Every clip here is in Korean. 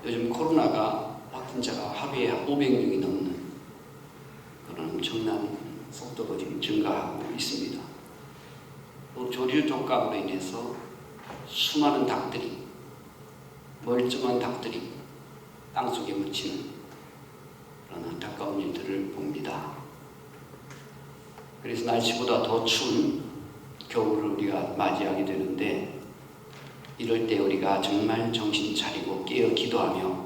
요즘 코로나가 확진자가 하루에 500명이 넘는 그런 엄청난 속도로 지금 증가하고 있습니다. 또 조류 독감으로 인해서 수많은 닭들이, 멀쩡한 닭들이 땅속에 묻히는 그런 안타까운 일들을 봅니다. 그래서 날씨보다 더 추운 겨울을 우리가 맞이하게 되는데, 이럴 때 우리가 정말 정신 차리고 깨어 기도하며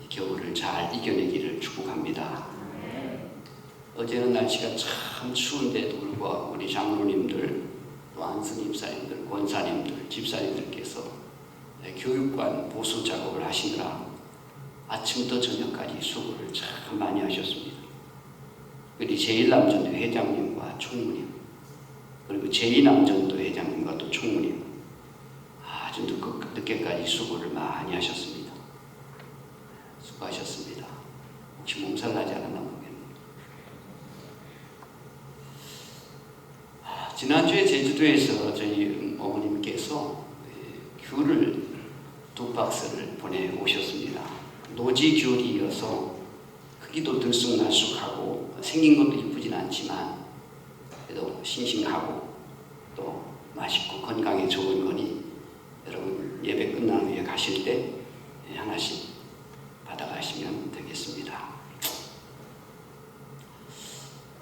이 겨울을 잘 이겨내기를 축복합니다. 어제는 날씨가 참 추운데도 불구하고 우리 장로님들, 또 안스님사님들, 권사님들, 집사님들께서 교육관 보수 작업을 하시느라 아침부터 저녁까지 수고를 참 많이 하셨습니다. 우리 제1남전도 회장님과 총무님, 그리고 제2남전도 회장님과 또 총무님, 아주 늦게까지 수고를 많이 하셨습니다. 수고하셨습니다. 혹시 몸살 나지 않았나 모르겠네요. 지난주에 제주도에서 저희 어머님께서 귤을 2박스를 보내오셨습니다. 노지 귤이어서 크기도 들쑥날쑥하고 생긴 것도 이쁘진 않지만 그래도 싱싱하고 또 맛있고 건강에 좋은 거니 여러분 예배 끝난 후에 가실 때 하나씩 받아가시면 되겠습니다.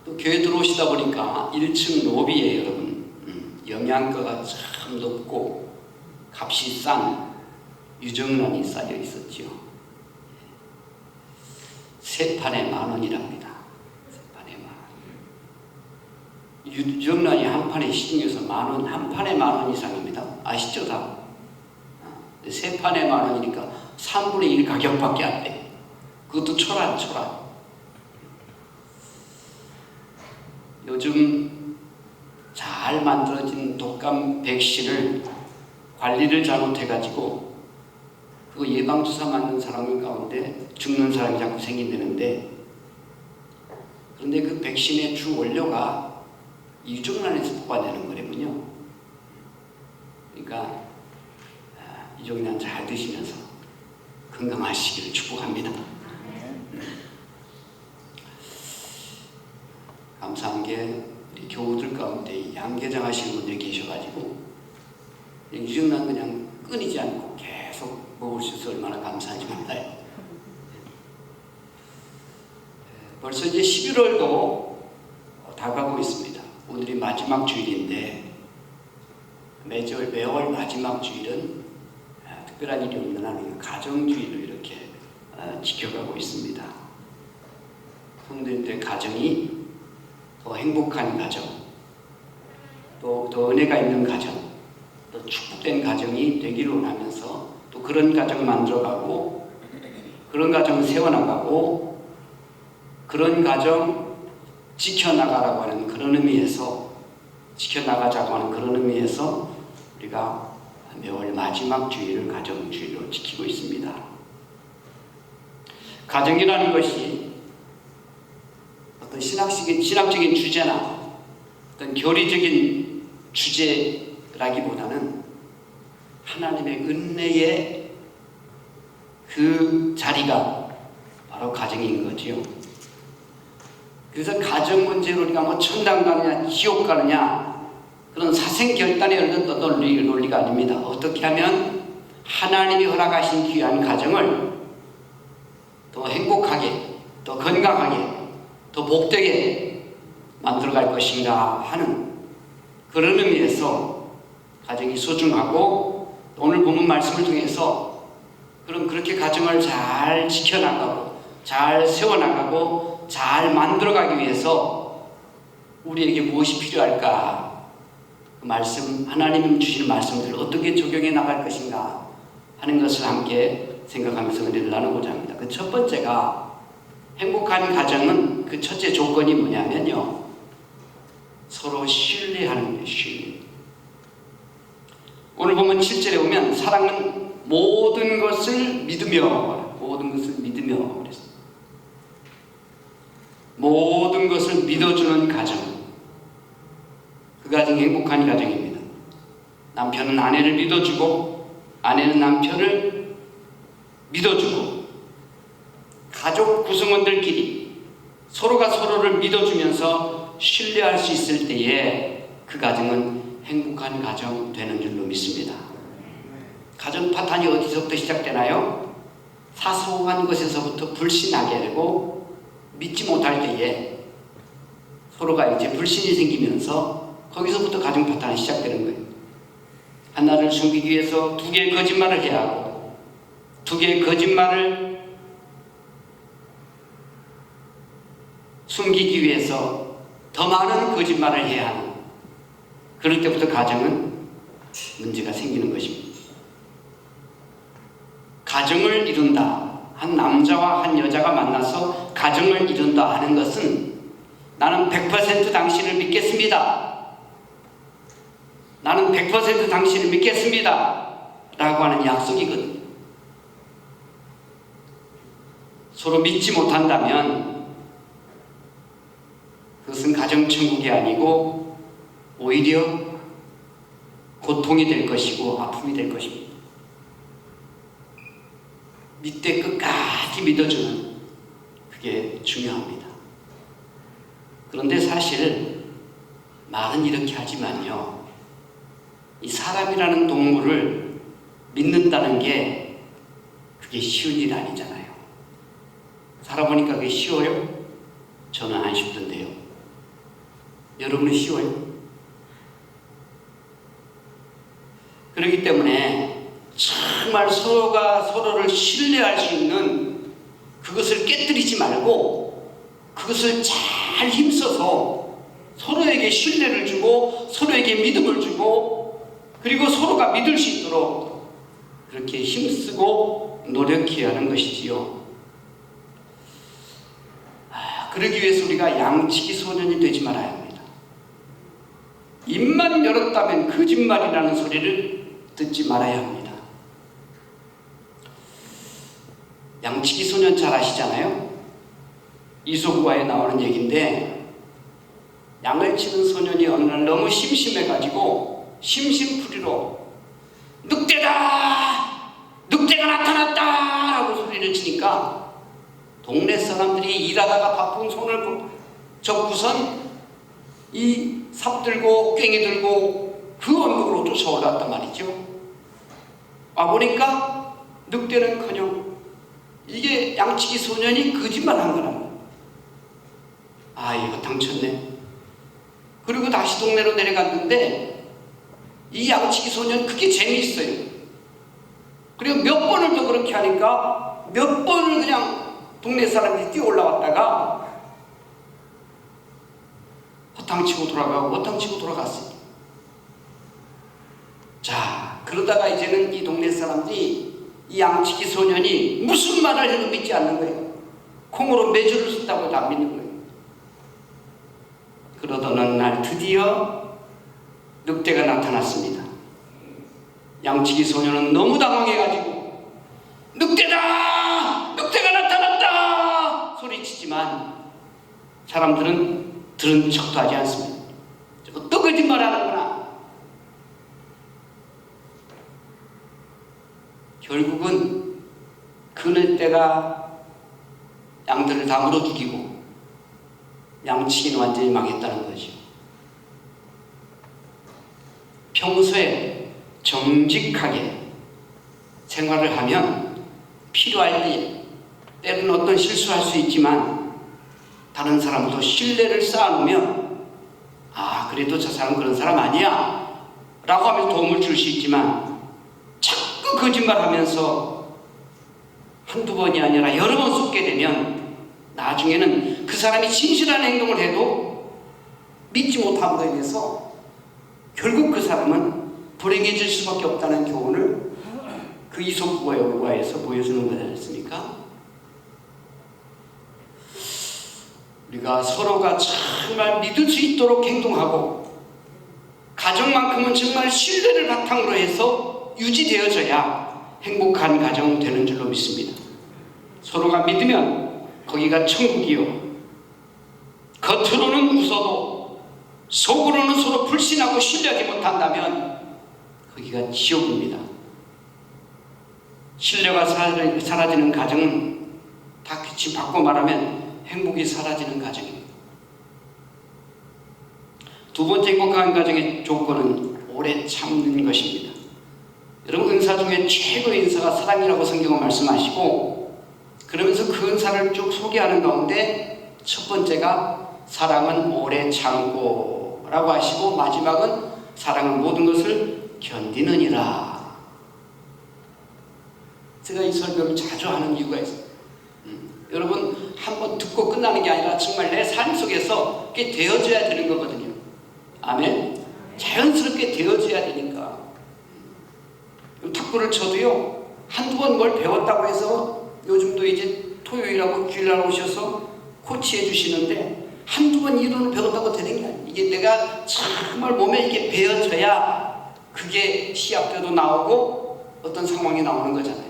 또 교회 들어오시다 보니까 1층 로비에 여러분 영양가가 참 높고 값이 싼 유정란이 쌓여 있었죠. 세 판에 10,000원이랍니다. 세 판에 10,000원. 유정란이 한 판에 시중에서 10,000원, 한 판에 10,000원 이상입니다. 아시죠 다? 세 판에 10,000원이니까 3분의 1 가격밖에 안 돼. 그것도 초란. 요즘 잘 만들어진 독감 백신을 관리를 잘못해가지고 그거 예방주사 맞는 사람 가운데 죽는 사람이 자꾸 생긴다는데, 그런데 그 백신의 주 원료가 유정란에서 뽑아내는 거라면요. 그러니까 유정란 잘 드시면서 건강하시기를 축복합니다. 감사한 게 우리 교우들 가운데 양계장 하시는 분들이 계셔가지고 유정란 그냥 끊이지 않고 계속 먹을 수 있어서 얼마나 감사한지 몰라요. 벌써 이제 11월도 다가가고 있습니다. 오늘이 마지막 주일인데 매월 마지막 주일은 특별한 일이 없는 한 가정주의를 이렇게 지켜가고 있습니다. 성도님들의 가정이 더 행복한 가정, 또 더 은혜가 있는 가정, 또 축복된 가정이 되기를 원하면서 또 그런 가정 만들어가고 그런 가정을 세워나가고 그런 가정 지켜나가라고 하는 그런 의미에서, 지켜나가자고 하는 그런 의미에서 우리가 매월 마지막 주일을 가정주일로 지키고 있습니다. 가정이라는 것이 어떤 신학적인 주제나 어떤 교리적인 주제라기보다는 하나님의 은혜의 그 자리가 바로 가정인 거지요. 그래서 가정 문제로 우리가 뭐 천당 가느냐 지옥 가느냐 그런 사생결단에 얻는 논리가 아닙니다. 어떻게 하면 하나님이 허락하신 귀한 가정을 더 행복하게, 더 건강하게, 더 복되게 만들어갈 것인가 하는 그런 의미에서 가정이 소중하고, 오늘 본문 말씀을 통해서 그럼 그렇게 가정을 잘 지켜나가고 잘 세워나가고 잘 만들어가기 위해서 우리에게 무엇이 필요할까? 그 말씀, 하나님 주시는 말씀들을 어떻게 적용해 나갈 것인가 하는 것을 함께 생각하면서 은혜를 나누고자 합니다. 그 첫 번째가, 행복한 가정은 그 첫째 조건이 뭐냐면요, 서로 신뢰하는 거예요. 신뢰. 오늘 보면 7절에 보면 사랑은 모든 것을 믿으며, 그랬어요. 모든 것을 믿어주는 가정, 그 가정이 행복한 가정입니다. 남편은 아내를 믿어주고 아내는 남편을 믿어주고 가족 구성원들끼리 서로가 서로를 믿어주면서 신뢰할 수 있을 때에 그 가정은 행복한 가정 되는 줄로 믿습니다. 가정 파탄이 어디서부터 시작되나요? 사소한 것에서부터 불신하게 되고 믿지 못할 때에 서로가 이제 불신이 생기면서 거기서부터 가정 파탄이 시작되는 거예요. 하나를 숨기기 위해서 두 개의 거짓말을 해야 하고 두 개의 거짓말을 숨기기 위해서 더 많은 거짓말을 해야 하는, 그럴 때부터 가정은 문제가 생기는 것입니다. 가정을 이룬다, 한 남자와 한 여자가 만나서 가정을 이룬다 하는 것은 나는 100% 당신을 믿겠습니다, 나는 100% 당신을 믿겠습니다 라고 하는 약속이거든요. 서로 믿지 못한다면 그것은 가정천국이 아니고 오히려 고통이 될 것이고 아픔이 될 것입니다. 믿되 끝까지 믿어주는, 그게 중요합니다. 그런데 사실 말은 이렇게 하지만요, 이 사람이라는 동물을 믿는다는 게 그게 쉬운 일 아니잖아요. 살아보니까 그게 쉬워요? 저는 안 쉽던데요. 여러분은 쉬워요? 그렇기 때문에 정말 서로가 서로를 신뢰할 수 있는 그것을 깨뜨리지 말고 그것을 잘 힘써서 서로에게 신뢰를 주고 서로에게 믿음을 주고 그리고 서로가 믿을 수 있도록 그렇게 힘쓰고 노력해야 하는 것이지요. 그러기 위해서 우리가 양치기 소년이 되지 말아야 합니다. 입만 열었다면 거짓말이라는 소리를 듣지 말아야 합니다. 양치기 소년 잘 아시잖아요? 이솝우화에 나오는 얘기인데, 양을 치는 소년이 어느 날 너무 심심해가지고 심심풀이로 늑대다! 늑대가 나타났다! 라고 소리를 치니까 동네 사람들이 일하다가 바쁜 손을 접고선 이 삽 들고 괭이 들고 그 언덕으로 쫓아올랐단 말이죠. 와보니까 늑대는커녕 이게 양치기 소년이 거짓말한 거랍니다. 아, 이거 당쳤네. 그리고 다시 동네로 내려갔는데 이 양치기 소년 그게 재미있어요. 그리고 몇 번을 더 그렇게 하니까 몇 번을 그냥 동네 사람들이 뛰어 올라왔다가 허탕치고 돌아가고 허탕치고 돌아갔어요. 자, 그러다가 이제는 이 동네 사람들이 이 양치기 소년이 무슨 말을 해도 믿지 않는 거예요. 콩으로 매주를 쓴다고 해도 안 믿는 거예요. 그러던 어느 날 드디어 늑대가 나타났습니다. 양치기 소년은 너무 당황해가지고 늑대다! 늑대가 나타났다! 소리치지만 사람들은 들은 척도 하지 않습니다. 또 거짓말 하는구나. 결국은 그 늑대가 양들을 다 물어 죽이고 양치기는 완전히 망했다는 거죠. 평소에 정직하게 생활을 하면 필요할 때 때로는 어떤 실수할 수 있지만 다른 사람도 신뢰를 쌓아놓으면 아, 그래도 저 사람 그런 사람 아니야 라고 하면서 도움을 줄 수 있지만 자꾸 거짓말하면서 한두 번이 아니라 여러 번 속게 되면 나중에는 그 사람이 진실한 행동을 해도 믿지 못함으로 인해서 결국 그 사람은 불행해질 수밖에 없다는 교훈을 그 이솝우화에서 보여주는 거지 않습니까? 우리가 서로가 정말 믿을 수 있도록 행동하고 가정만큼은 정말 신뢰를 바탕으로 해서 유지되어져야 행복한 가정 되는 줄로 믿습니다. 서로가 믿으면 거기가 천국이요, 겉으로는 웃어도 속으로는 서로 불신하고 신뢰하지 못한다면 거기가 지옥입니다. 신뢰가 사라지는 가정은 다 같이 바꿔 말하면 행복이 사라지는 가정입니다. 두 번째 행복한 가정의 조건은 오래 참는 것입니다. 여러분, 은사 중에 최고의 은사가 사랑이라고 성경은 말씀하시고, 그러면서 그 은사를 쭉 소개하는 가운데 첫 번째가 사랑은 오래 참고 라고 하시고, 마지막은 사랑은 모든 것을 견디느니라. 제가 이 설교를 자주 하는 이유가 있어요. 여러분, 한번 듣고 끝나는 게 아니라 정말 내 삶 속에서 그게 되어져야 되는 거거든요. 아멘? 자연스럽게 되어져야 되니까. 탁구를 쳐도요, 한두 번 뭘 배웠다고 해서 요즘도 이제 토요일하고 주일날 오셔서 코치해 주시는데 한두 번 이론을 배웠다고 되는 게 아니에요. 이게 내가 정말 몸에 이게 배어져야 그게 시합 때도 나오고 어떤 상황이 나오는 거잖아요.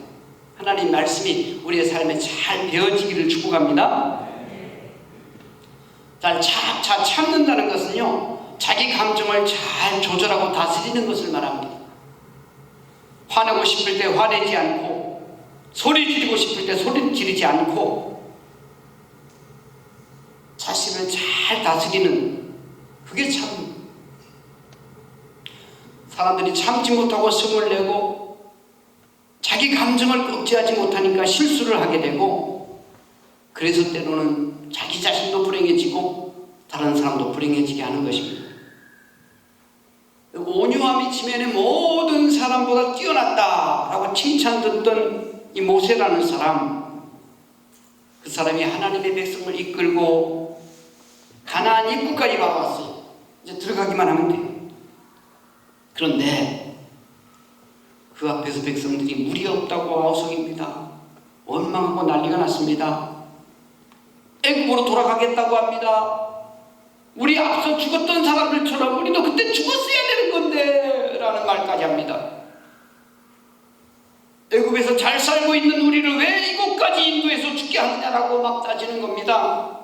하나님 말씀이 우리의 삶에 잘 배어지기를 축복합니다. 잘 참는다는 것은요, 자기 감정을 잘 조절하고 다스리는 것을 말합니다. 화내고 싶을 때 화내지 않고, 소리 지르고 싶을 때 소리 지르지 않고, 자신을 잘 다스리는, 그게 참. 사람들이 참지 못하고 성을 내고 자기 감정을 억제하지 못하니까 실수를 하게 되고, 그래서 때로는 자기 자신도 불행해지고 다른 사람도 불행해지게 하는 것입니다. 온유함이 지면에 모든 사람보다 뛰어났다라고 칭찬 듣던 이 모세라는 사람, 그 사람이 하나님의 백성을 이끌고 가나안 입구까지 와봤어요. 이제 들어가기만 하면 돼요. 그런데 그 앞에서 백성들이 물이 없다고 아우성입니다. 원망하고 난리가 났습니다. 애굽으로 돌아가겠다고 합니다. 우리 앞서 죽었던 사람들처럼 우리도 그때 죽었어야 되는 건데 라는 말까지 합니다. 애굽에서 잘 살고 있는 우리를 왜 이곳까지 인도해서 죽게 하느냐라고 막 따지는 겁니다.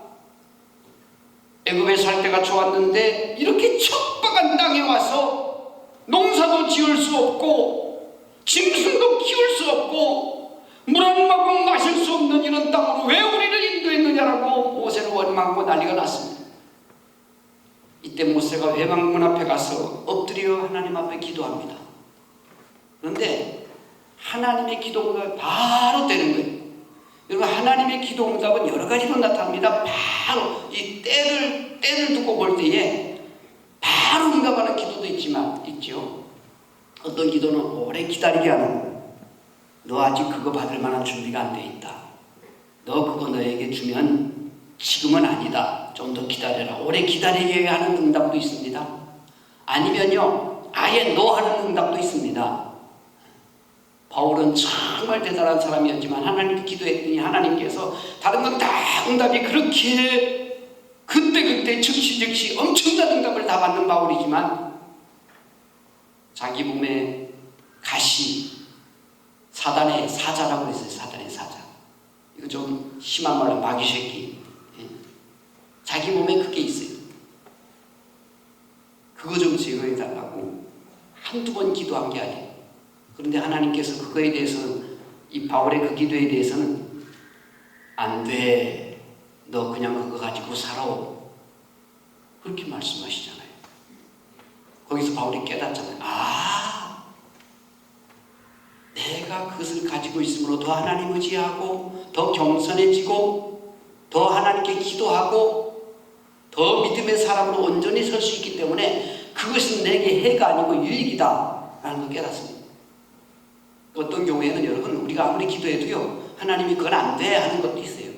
애굽에 살 때가 좋았는데 이렇게 척박한 땅에 와서 농사도 지을 수 없고 짐승도 키울 수 없고 물 한 모금 마실 수 없는 이런 땅으로 왜 우리를 인도했느냐라고 모세를 원망하고 난리가 났습니다. 이때 모세가 회막문 앞에 가서 엎드려 하나님 앞에 기도합니다. 그런데 하나님의 기도가 바로 되는 거예요. 여러분, 하나님의 기도 응답은 여러 가지로 나타납니다. 바로 이 때를 두고 볼 때에 바로 응답하는 기도도 있죠. 어떤 기도는 오래 기다리게 하는, 너 아직 그거 받을 만한 준비가 안 돼 있다. 너 그거 너에게 주면 지금은 아니다. 좀 더 기다려라. 오래 기다리게 하는 응답도 있습니다. 아니면요, 아예 노하는 응답도 있습니다. 바울은 정말 대단한 사람이었지만 하나님께 기도했더니 하나님께서 다른 건 다 응답이 그렇게 그때 즉시 엄청난 응답을 다 받는 바울이지만 자기 몸에 가시, 사단의 사자라고 했어요. 사단의 사자. 이거 좀 심한 말로 마귀 새끼. 자기 몸에 그게 있어요. 그거 좀 제거해달라고 한두 번 기도한 게 아니에요. 그런데 하나님께서 그거에 대해서는, 이 바울의 그 기도에 대해서는 안 돼. 너 그냥 그거 가지고 살아. 그렇게 말씀하시잖아요. 거기서 바울이 깨닫잖아요. 내가 그것을 가지고 있으므로 더 하나님 의지하고 더 겸손해지고 더 하나님께 기도하고 더 믿음의 사람으로 온전히 설 수 있기 때문에 그것은 내게 해가 아니고 유익이다 라는 걸 깨닫습니다. 어떤 경우에는 여러분, 우리가 아무리 기도해도요, 하나님이 그건 안 돼 하는 것도 있어요.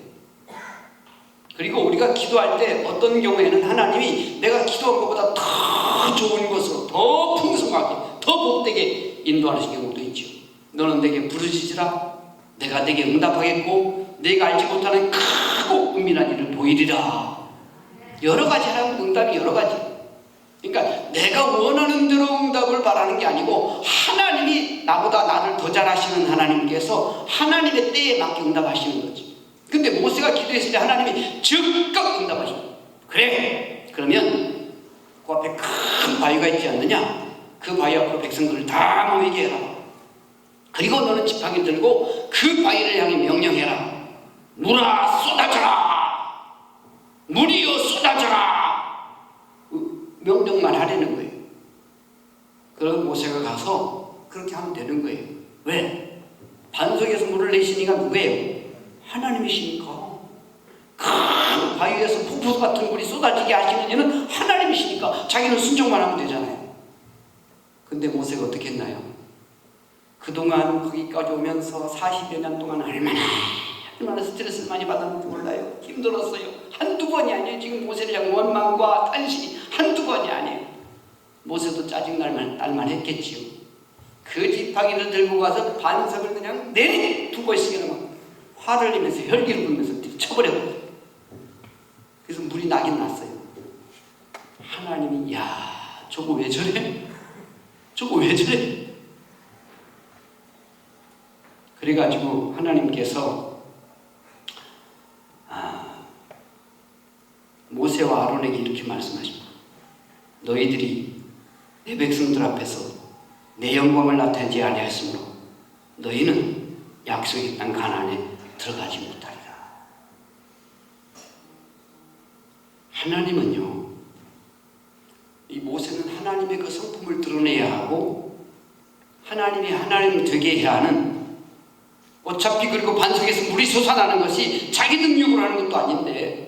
그리고 우리가 기도할 때 어떤 경우에는 하나님이 내가 기도한 것보다 더 좋은 것으로 더 풍성하게 더 복되게 인도하는 경우도 있죠. 너는 내게 부르짖으라. 내가 내게 응답하겠고 내가 알지 못하는 크고 은밀한 일을 보이리라. 여러 가지 하라고, 응답이 여러 가지. 그러니까 내가 원하는 대로 응답을 바라는 게 아니고 하나님이 나보다 나를 더 잘하시는 하나님께서 하나님의 때에 맞게 응답하시는 거지. 근데 모세가 기도했을 때 하나님이 즉각 응답하시는 거예요. 그래, 그러면 그 앞에 큰 바위가 있지 않느냐? 그 바위 앞으로 백성들을 다 모이게 해라. 그리고 너는 지팡이 들고 그 바위를 향해 명령해라. 물아 쏟아져라. 물이여 쏟아져라. 명령만 하려는 거예요. 그럼 모세가 가서 그렇게 하면 되는 거예요. 왜? 반석에서 물을 내시니까 누구예요? 하나님이시니까. 큰 바위에서 폭포 같은 물이 쏟아지게 하시는 이는 하나님이시니까 자기는 순종만 하면 되잖아요. 근데 모세가 어떻게 했나요? 그동안 거기까지 오면서 40여 년 동안 얼마나 스트레스를 많이 받았는지 몰라요. 힘들었어요. 한두 번이 아니에요. 지금 모세를 향한 원망과 탄식이 한두 번이 아니에요. 모세도 짜증날 만했겠지요. 그 지팡이를 들고 가서 반석을 그냥 두 번씩이나 막 화를 내면서 혈기를 불면서 쳐버렸거든요. 그래서 물이 나긴 났어요. 하나님이 야 저거 왜 저래? 저거 왜 저래? 그래가지고 하나님께서 모세와 아론에게 이렇게 말씀하십니다. 너희들이 내 백성들 앞에서 내 영광을 나타내지 아니하였으므로 너희는 약속의 땅 가나안에 들어가지 못하리라. 하나님은요, 이 모세는 하나님의 그 성품을 드러내야 하고 하나님이 하나님 되게 해야 하는, 어차피 그리고 반석에서 물이 솟아나는 것이 자기 능력으로 하는 것도 아닌데,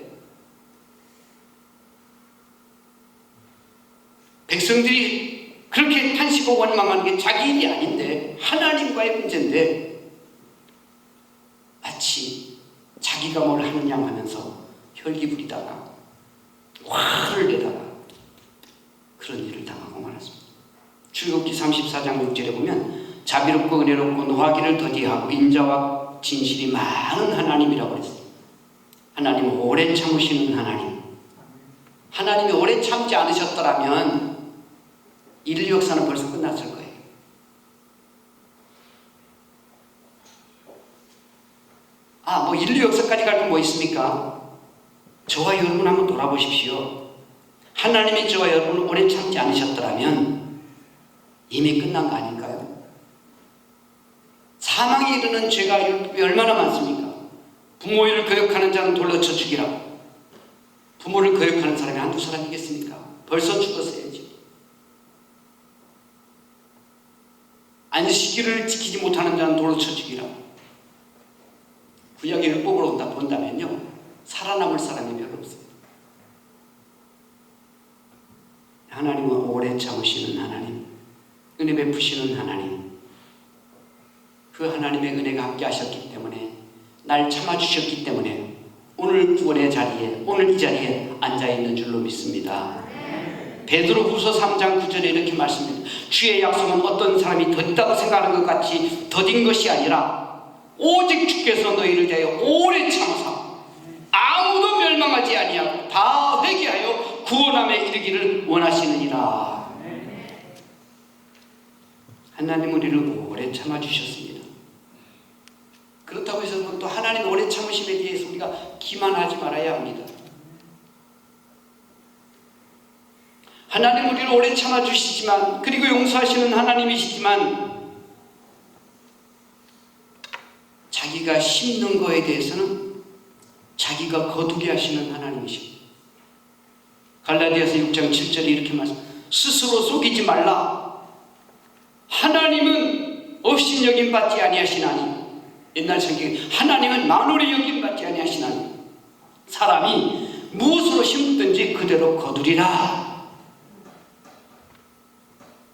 백성들이 그렇게 탄식하고 원망하는 게 자기 일이 아닌데 하나님과의 문제인데, 마치 자기가 뭘 하느냐 하면서 혈기 부리다가 화를 내다가 그런 일을 당하고 말았습니다. 출애굽기 34장 6절에 보면 자비롭고 은혜롭고 노하기를 더디하고 인자와 진실이 많은 하나님이라고 그랬어요. 하나님은 오래 참으시는 하나님. 하나님이 오래 참지 않으셨더라면 인류 역사는 벌써 끝났을 거예요. 뭐 인류 역사까지 갈 건 뭐 있습니까? 저와 여러분 한번 돌아보십시오. 하나님이 저와 여러분을 오래 참지 않으셨더라면 이미 끝난 거 아닐까요? 사망에 이르는 죄가 얼마나 많습니까? 부모 일을 거역하는 자는 돌로 쳐 죽이라. 부모를 거역하는 사람이 한두 사람이겠습니까? 벌써 죽었어야지. 안식일을 지키지 못하는 자는 돌로 쳐 죽이라. 구약의 율법으로 본다면요, 살아남을 사람이 별로 없어요. 하나님은 오래 참으시는 하나님, 은혜 베푸시는 하나님, 그 하나님의 은혜가 함께 하셨기 때문에, 날 참아주셨기 때문에 오늘 구원의 자리에, 오늘 이 자리에 앉아있는 줄로 믿습니다. 베드로후서 3장 9절에 이렇게 말씀합니다. 주의 약속은 어떤 사람이 더디다고 생각하는 것 같이 더딘 것이 아니라 오직 주께서 너희를 대하여 오래 참으사 아무도 멸망하지 아니하고 다 회개하여 구원함에 이르기를 원하시느니라. 하나님 우리를 오래 참아주셨습니다. 그렇다고 해서 또 하나님 오래 참으심에 대해서 우리가 기만하지 말아야 합니다. 하나님 우리를 오래 참아주시지만, 그리고 용서하시는 하나님이시지만, 자기가 심는 거에 대해서는 자기가 거두게 하시는 하나님이십니다. 갈라디아서 6장 7절에 이렇게 말씀합니다. 스스로 속이지 말라. 하나님은 없인 여김받지 아니하시나니, 옛날 성경에 하나님은 만월의 여김받지 아니하시나니 사람이 무엇으로 심든지 그대로 거두리라.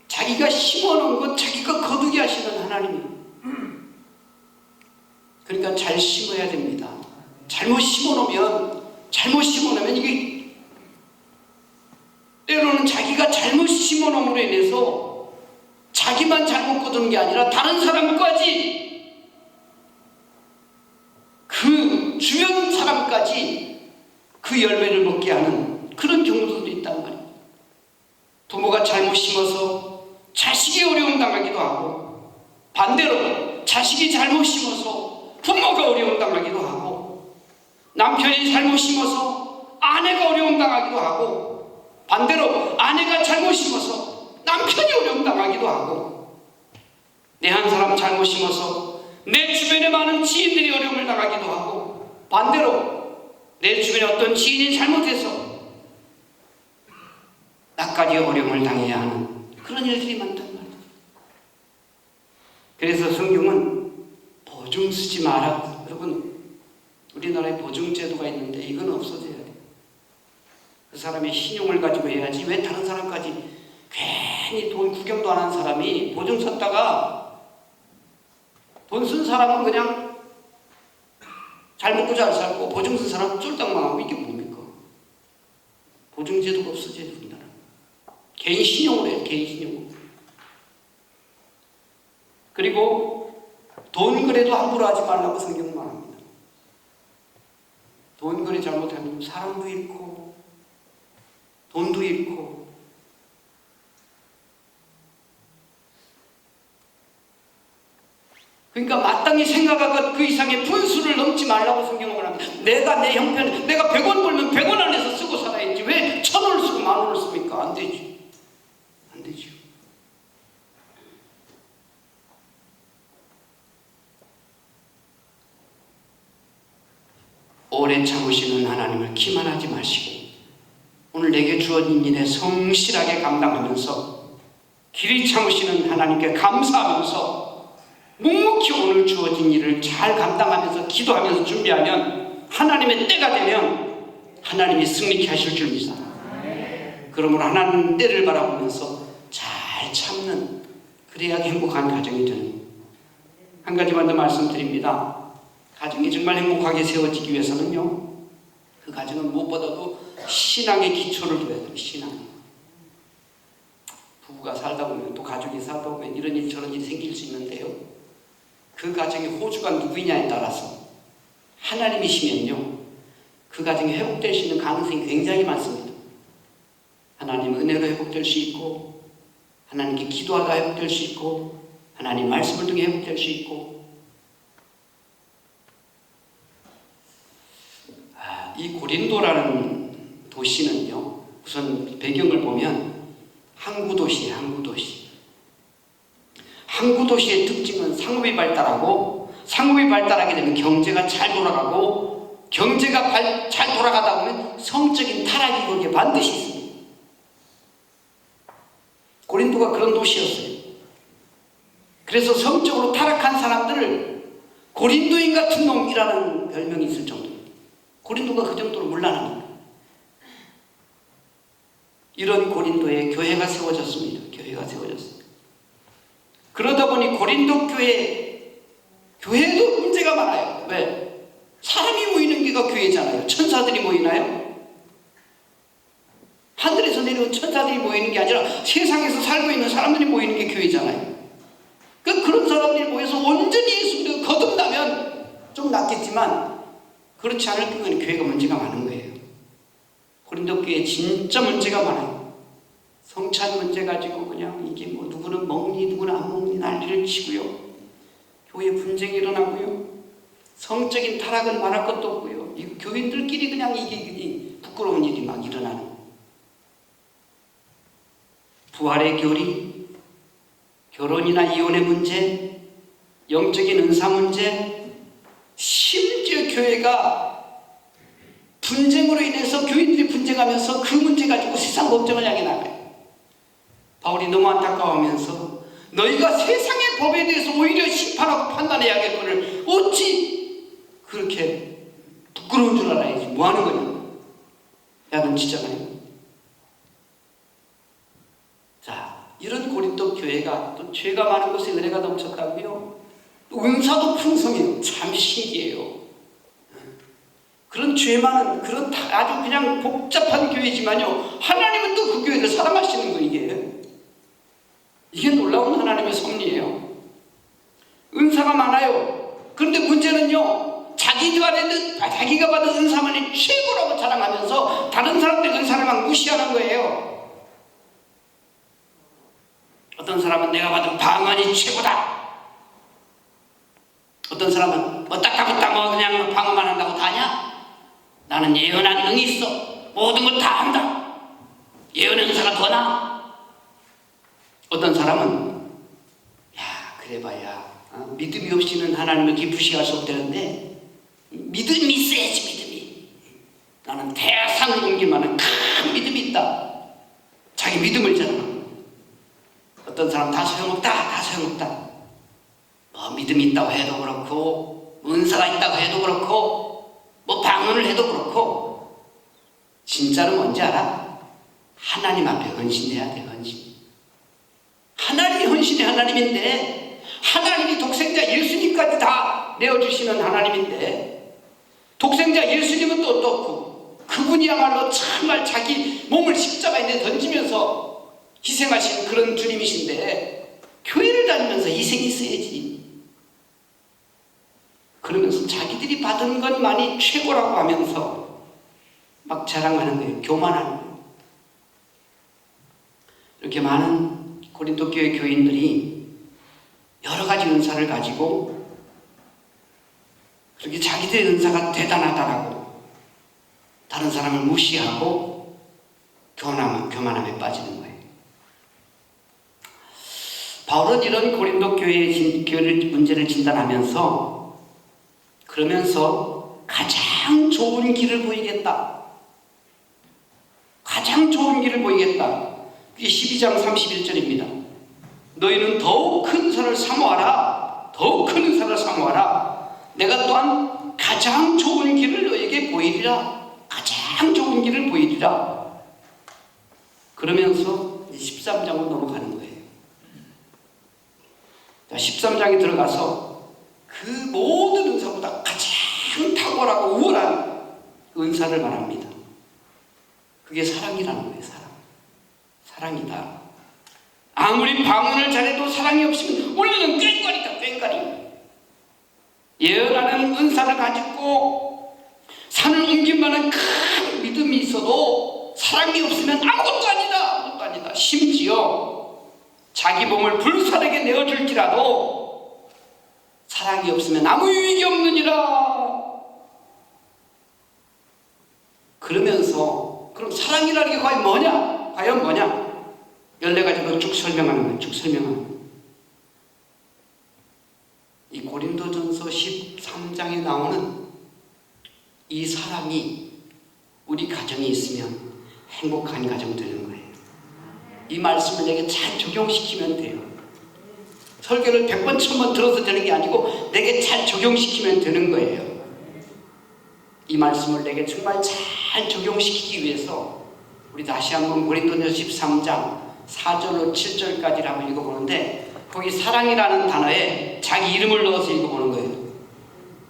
자기가 심어놓은 것 자기가 거두게 하시는 하나님이에요. 그러니까 잘 심어야 됩니다. 잘못 심어놓으면 이게 때로는 자기가 잘못 심어놓음으로 인해서 자기만 잘못 거두는 게 아니라 다른 사람까지, 그 주변 사람까지 그 열매를 먹게 하는 그런 경우도 있단 말이에요. 부모가 잘못 심어서 자식이 어려움 당하기도 하고, 반대로 자식이 잘못 심어서 부모가 어려움 당하기도 하고, 남편이 잘못 심어서 아내가 어려움 당하기도 하고, 반대로 아내가 잘못 심어서 남편이 어려움 당하기도 하고, 내 한 사람 잘못 심어서 내 주변에 많은 지인들이 어려움을 당하기도 하고, 반대로 내 주변에 어떤 지인이 잘못해서 나까지 어려움을 당해야 하는 그런 일들이 많단 말이에요. 그래서 성경은 보증 쓰지 마라. 여러분, 우리나라에 보증제도가 있는데 이건 없어져야 돼요. 그 사람의 신용을 가지고 해야지, 왜 다른 사람까지 괜히 돈 구경도 안 한 사람이 보증 썼다가 돈 쓴 사람은 그냥 잘 먹고 잘 살고 보증 쓴 사람은 쫄딱 망하고, 이게 뭡니까? 보증제도가 없어져야 됩니다. 개인 신용으로 해요. 개인 신용으로. 그리고 돈 거래도 함부로 하지 말라고 성경은 말합니다. 돈 거래 잘못하면 사람도 잃고 돈도 잃고. 그러니까 마땅히 생각하고 그 이상의 분수를 넘지 말라고 성경은 말합니다. 내가 내 형편, 내가 100원 벌면 100원 안에서 쓰고 살아야지 왜 1000원을 쓰고 10,000원을 씁니까? 안 되지. 안 되죠. 오래 참으시는 하나님을 기만하지 마시고, 오늘 내게 주어진 일에 성실하게 감당하면서 길이 참으시는 하나님께 감사하면서 묵묵히 오늘 주어진 일을 잘 감당하면서 기도하면서 준비하면 하나님의 때가 되면 하나님이 승리케 하실 줄 믿습니다. 그러므로 하나님 때를 바라보면서 잘 참는, 그래야 행복한 가정이 되는. 한 가지만 더 말씀드립니다. 가정이 정말 행복하게 세워지기 위해서는요, 그 가정은 무엇보다도 신앙의 기초를 둬야 돼요. 신앙. 부부가 살다 보면, 또 가족이 살다 보면 이런 일 저런 일이 생길 수 있는데요, 그 가정의 호주가 누구냐에 따라서 하나님이시면요, 그 가정이 회복될 수 있는 가능성이 굉장히 많습니다. 하나님 은혜로 회복될 수 있고, 하나님께 기도하다 회복될 수 있고, 하나님 말씀을 통해 회복될 수 있고. 이 고린도라는 도시는요, 우선 배경을 보면 항구도시예요. 항구도시. 항구도시의 특징은 상업이 발달하고, 상업이 발달하게 되면 경제가 잘 돌아가고, 경제가 잘 돌아가다 보면 성적인 타락이 거기에 반드시 있습니다. 고린도가 그런 도시였어요. 그래서 성적으로 타락한 사람들을 고린도인 같은 놈이라는 별명이 있을 정도입니다. 고린도가 그 정도로 문란합니다. 이런 고린도에 교회가 세워졌습니다. 교회가 세워졌습니다. 그러다 보니 고린도 교회도 문제가 많아요. 왜? 사람이 모이는 게가 교회잖아요. 천사들이 모이나요? 하늘에서 내려온 천사들이 모이는 게 아니라 세상에서 살고 있는 사람들이 모이는 게 교회잖아요. 그런 사람들이 모여서 온전히 예수 믿고 거듭나면 좀 낫겠지만, 그렇지 않을 경우에는 교회가 문제가 많은 거예요. 고린도 교회에 진짜 문제가 많아요. 성찬 문제 가지고 그냥 이게 뭐 누구는 먹니 누구는 안 먹니 난리를 치고요. 교회 분쟁이 일어나고요. 성적인 타락은 말할 것도 없고요. 이 교인들끼리 그냥 이게 부끄러운 일이 막 일어나는. 부활의 교리, 결혼이나 이혼의 문제, 영적인 은사 문제, 심지어 교회가 분쟁으로 인해서 교인들이 분쟁하면서 그 문제 가지고 세상 법정을 향해 나가요. 바울이 너무 안타까워하면서 너희가 세상의 법에 대해서 오히려 심판하고 판단해야겠거늘 어찌 그렇게 부끄러운 줄 알아야지. 뭐 하는 거냐? 야는 지잖아요. 자, 이런 고린도 교회가 또 죄가 많은 곳에 은혜가 넘쳤다고요? 또 은사도 풍성해요. 참 신기해요. 그런 죄 많은, 그런 아주 그냥 복잡한 교회지만요, 하나님은 또 그 교회를 사랑하시는 거. 이게 놀라운 하나님의 섭리예요. 은사가 많아요. 그런데 문제는요, 자기가 받은 은사만이 최고라고 자랑하면서 다른 사람들의 은사를 막 무시하는 거예요. 어떤 사람은 내가 받은 방언이 최고다. 어떤 사람은 따까붙다 그냥 방언만 한다고 다냐? 나는 예언한 능이 있어. 모든 걸 다 한다. 예언의 은사가 더 나아. 어떤 사람은 그래봐야 믿음이 없이는 하나님을 기쁘시게 할 수 없다는데, 믿음이 있어야지. 믿음이. 나는 태산을 옮길 만한 큰 믿음이 있다. 자기 믿음을 자랑하는 거예요. 어떤 사람 다 소용없다. 뭐 믿음이 있다고 해도 그렇고, 은사가 있다고 해도 그렇고, 뭐 방언을 해도 그렇고, 진짜는 뭔지 알아? 하나님 앞에 헌신해야 돼. 헌신. 하나님이 헌신의 하나님인데, 하나님이 독생자 예수님까지 다 내어주시는 하나님인데, 독생자 예수님은 또 어떻고, 그분이야말로 정말 자기 몸을 십자가에 던지면서 희생하신 그런 주님이신데, 교회를 다니면서 희생이 있어야지. 그러면서 자기들이 받은 것만이 최고라고 하면서 막 자랑하는 거예요. 교만하는 거예요. 이렇게 많은 고린도 교회 교인들이 여러 가지 은사를 가지고 그렇게 자기들의 은사가 대단하다라고 다른 사람을 무시하고 교만함에 빠지는 거예요. 바울은 이런 고린도 교회의 문제를 진단하면서 그러면서 가장 좋은 길을 보이겠다. 가장 좋은 길을 보이겠다. 그게 12장 31절입니다. 너희는 더욱 큰 은사를 사모하라. 더욱 큰 은사를 사모하라. 내가 또한 가장 좋은 길을 너에게 보이리라. 가장 좋은 길을 보이리라. 그러면서 13장으로 넘어가는 거예요. 자, 13장에 들어가서 그 모든 은사보다 가장 탁월하고 우월한 은사를 말합니다. 그게 사랑이라는 거예요. 사랑이다. 아무리 방언을 잘해도 사랑이 없으면 우리는 꽹과리다. 예언하는 은사를 가지고 산을 옮길 만한 큰 믿음이 있어도 사랑이 없으면 아무것도 아니다. 심지어 자기 몸을 불살에게 내어줄지라도 사랑이 없으면 아무 유익이 없느니라. 그러면서 그럼 사랑이라는 게 과연 뭐냐? 14가지로 쭉 설명하는 거예요. 이 고린도전서 13장에 나오는 이 사랑이 우리 가정에 있으면 행복한 가정 되는 거예요. 이 말씀을 내게 잘 적용시키면 돼요. 설교를 100번, 1000번 들어서 되는 게 아니고 내게 잘 적용시키면 되는 거예요. 이 말씀을 내게 정말 잘 적용시키기 위해서 우리 다시 한번 고린도전서 13장 4절로 7절까지를 한번 읽어보는데, 거기 사랑이라는 단어에 자기 이름을 넣어서 읽어보는 거예요.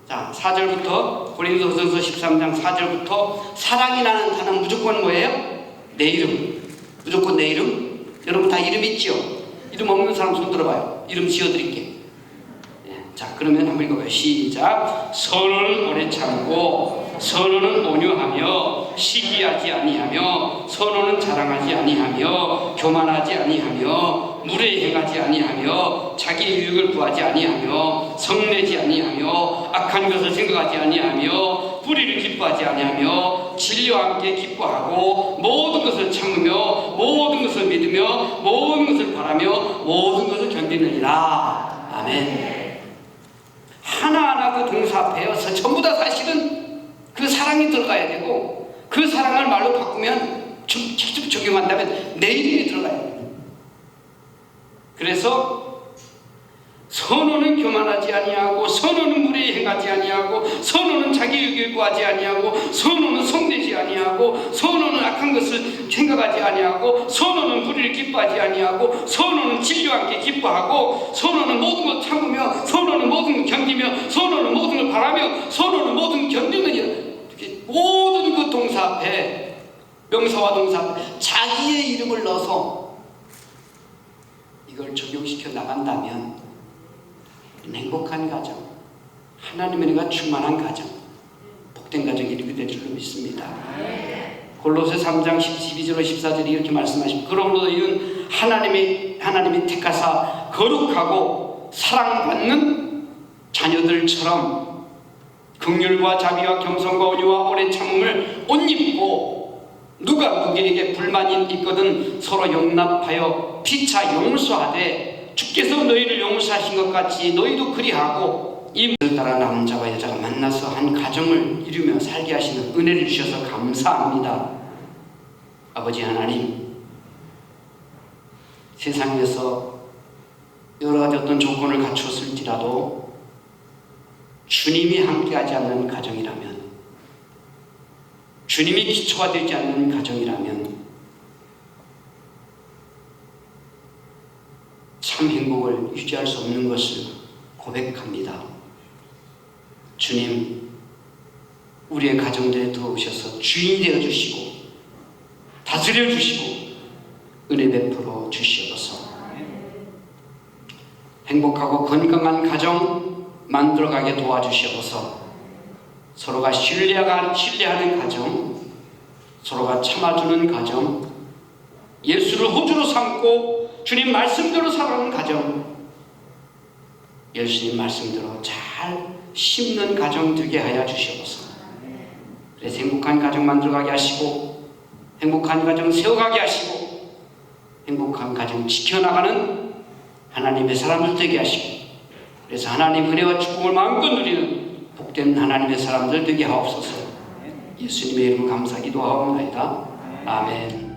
자, 4절부터 고린도전서 13장 4절부터 사랑이라는 단어는 무조건 뭐예요? 내 이름. 무조건 내 이름. 여러분 다 이름 있죠? 이름 없는 사람 손 들어봐요. 이름 지어드릴게. 자, 그러면 한번 읽어봐요. 시작. 선언은 오래 참고, 선언은 온유하며, 시기하지 아니하며, 선언은 자랑하지 아니하며, 교만하지 아니하며, 무례 행하지 아니하며, 자기의 유익을 구하지 아니하며, 성내지 아니하며, 악한 것을 생각하지 아니하며, 불의를 기뻐하지 아니하며, 진리와 함께 기뻐하고, 모든 것을 참으며, 모든 것을 믿으며, 모든 것을 바라며, 모든 것을 견디느니라. 아멘. 하나하나 그 동사 앞에서 전부 다 사실은 그 사랑이 들어가야 되고, 그 사랑을 말로 바꾸면 직접 적용한다면 내 이름이 들어가야 돼요. 그래서 선호는 교만하지 아니하고, 선호는 무례히 행하지 아니하고, 선호는 자기 유익을 구하지 아니하고, 선호는 성내지 아니하고, 선호는 악한 것을 생각하지 아니하고, 선호는 불의를 기뻐하지 아니하고, 선호는 진리와 함께 기뻐하고, 선호는 모든 것 참으며, 선호는 모든 것 견디며, 선호는 모든 걸 바라며, 선호는 모든 것 견디느니라. 이렇게 모든 그 동사 앞에, 명사와 동사 앞에 자기의 이름을 넣어서 이걸 적용시켜 나간다면 행복한 가정, 하나님의 은혜가 충만한 가정, 복된 가정이 이렇게 될 줄로 믿습니다. 골로새 3장 12절로 14절이 이렇게 말씀하십니다. 그러므로 너희는 하나님이 택하사 거룩하고 사랑받는 자녀들처럼 긍휼과 자비와 겸손과 온유와 오래 참음을 옷 입고, 누가 누구에게 불만이 있거든 서로 용납하여 피차 용서하되 주께서 너희를 용서하신 것 같이 너희도 그리하고 이 문을 따라 남자와 여자가 만나서 한 가정을 이루며 살게 하시는 은혜를 주셔서 감사합니다. 아버지 하나님, 세상에서 여러 가지 어떤 조건을 갖추었을지라도 주님이 함께하지 않는 가정이라면, 주님이 기초가 되지 않는 가정이라면 참 행복을 유지할 수 없는 것을 고백합니다. 주님, 우리의 가정들에 들어오셔서 주인이 되어 주시고 다스려 주시고 은혜 베풀어 주시옵소서. 행복하고 건강한 가정 만들어가게 도와주시옵소서. 서로가 신뢰하는 가정, 서로가 참아주는 가정, 예수를 호주로 삼고 주님 말씀대로 살아가는 가정, 예수님 말씀대로 잘 심는 가정 되게 하여 주시옵소서. 그래서 행복한 가정 만들어가게 하시고 행복한 가정 세워가게 하시고 행복한 가정 지켜나가는 하나님의 사람들 되게 하시고, 그래서 하나님 은혜와 축복을 마음껏 누리는 복된 하나님의 사람들 되게 하옵소서. 예수님의 이름으로 감사 기도하옵나이다. 아멘.